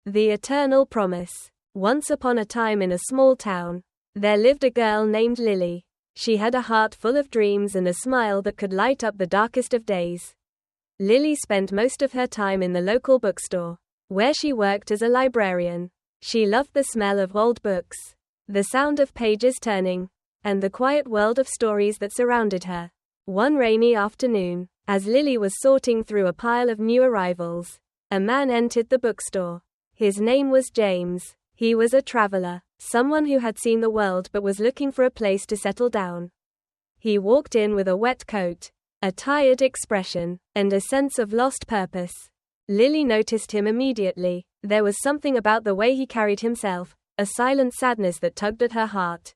The Eternal Promise. Once upon a time in a small town, there lived a girl named Lily. She had a heart full of dreams and a smile that could light up the darkest of days. Lily spent most of her time in the local bookstore, where she worked as a librarian. She loved the smell of old books, the sound of pages turning, and the quiet world of stories that surrounded her. One rainy afternoon, as Lily was sorting through a pile of new arrivals, a man entered the bookstore. His name was James. He was a traveler, someone who had seen the world but was looking for a place to settle down. He walked in with a wet coat, a tired expression, and a sense of lost purpose. Lily noticed him immediately. There was something about the way he carried himself, a silent sadness that tugged at her heart.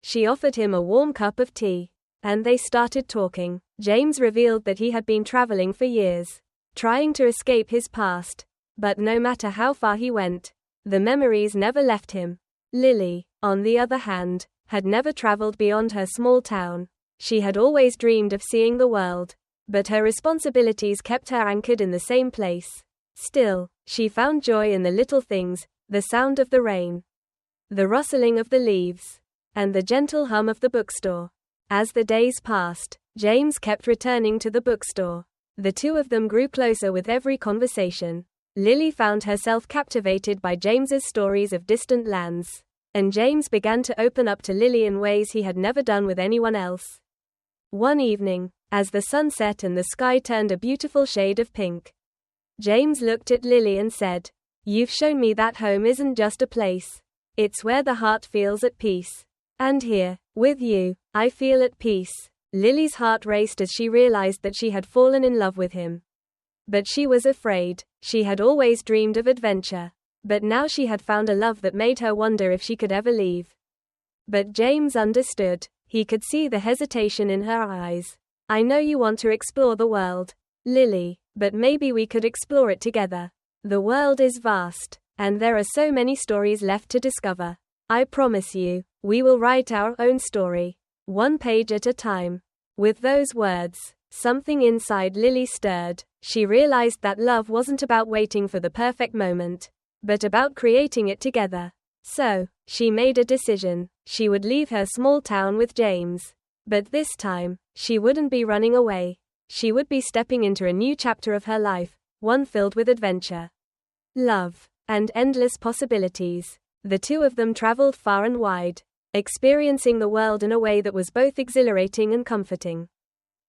She offered him a warm cup of tea, and they started talking. James revealed that he had been traveling for years, trying to escape his past. But no matter how far he went, the memories never left him. Lily, on the other hand, had never traveled beyond her small town. She had always dreamed of seeing the world, but her responsibilities kept her anchored in the same place. Still, she found joy in the little things, the sound of the rain, the rustling of the leaves, and the gentle hum of the bookstore. As the days passed, James kept returning to the bookstore. The two of them grew closer with every conversation. Lily found herself captivated by James's stories of distant lands, and James began to open up to Lily in ways he had never done with anyone else. One evening, as the sun set and the sky turned a beautiful shade of pink, James looked at Lily and said, "You've shown me that home isn't just a place. It's where the heart feels at peace. And here, with you, I feel at peace." Lily's heart raced as she realized that she had fallen in love with him. But she was afraid. She had always dreamed of adventure. But now she had found a love that made her wonder if she could ever leave. But James understood. He could see the hesitation in her eyes. "I know you want to explore the world, Lily, but maybe we could explore it together. The world is vast, and there are so many stories left to discover. I promise you, we will write our own story, one page at a time." With those words, something inside Lily stirred. She realized that love wasn't about waiting for the perfect moment, but about creating it together. So, she made a decision. She would leave her small town with James. But this time, she wouldn't be running away. She would be stepping into a new chapter of her life, one filled with adventure, love, and endless possibilities. The two of them traveled far and wide, experiencing the world in a way that was both exhilarating and comforting.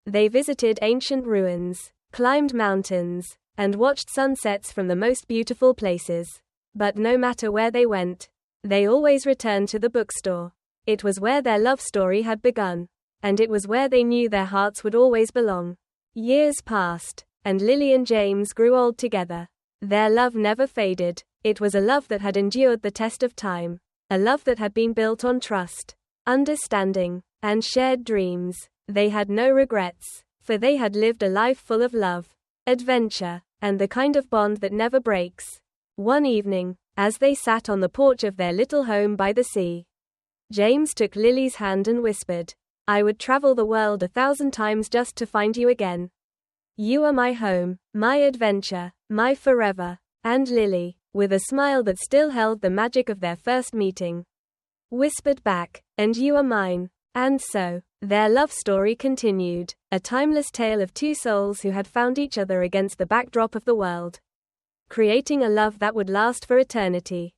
They visited ancient ruins, climbed mountains, and watched sunsets from the most beautiful places. But no matter where they went, they always returned to the bookstore. It was where their love story had begun, and it was where they knew their hearts would always belong. Years passed, and Lily and James grew old together. Their love never faded. It was a love that had endured the test of time, a love that had been built on trust, understanding, and shared dreams. They had no regrets, for they had lived a life full of love, adventure, and the kind of bond that never breaks. One evening, as they sat on the porch of their little home by the sea, James took Lily's hand and whispered, "I would travel the world 1,000 times just to find you again. You are my home, my adventure, my forever." And Lily, with a smile that still held the magic of their first meeting, whispered back, "And you are mine." And so, their love story continued, a timeless tale of two souls who had found each other against the backdrop of the world, creating a love that would last for eternity.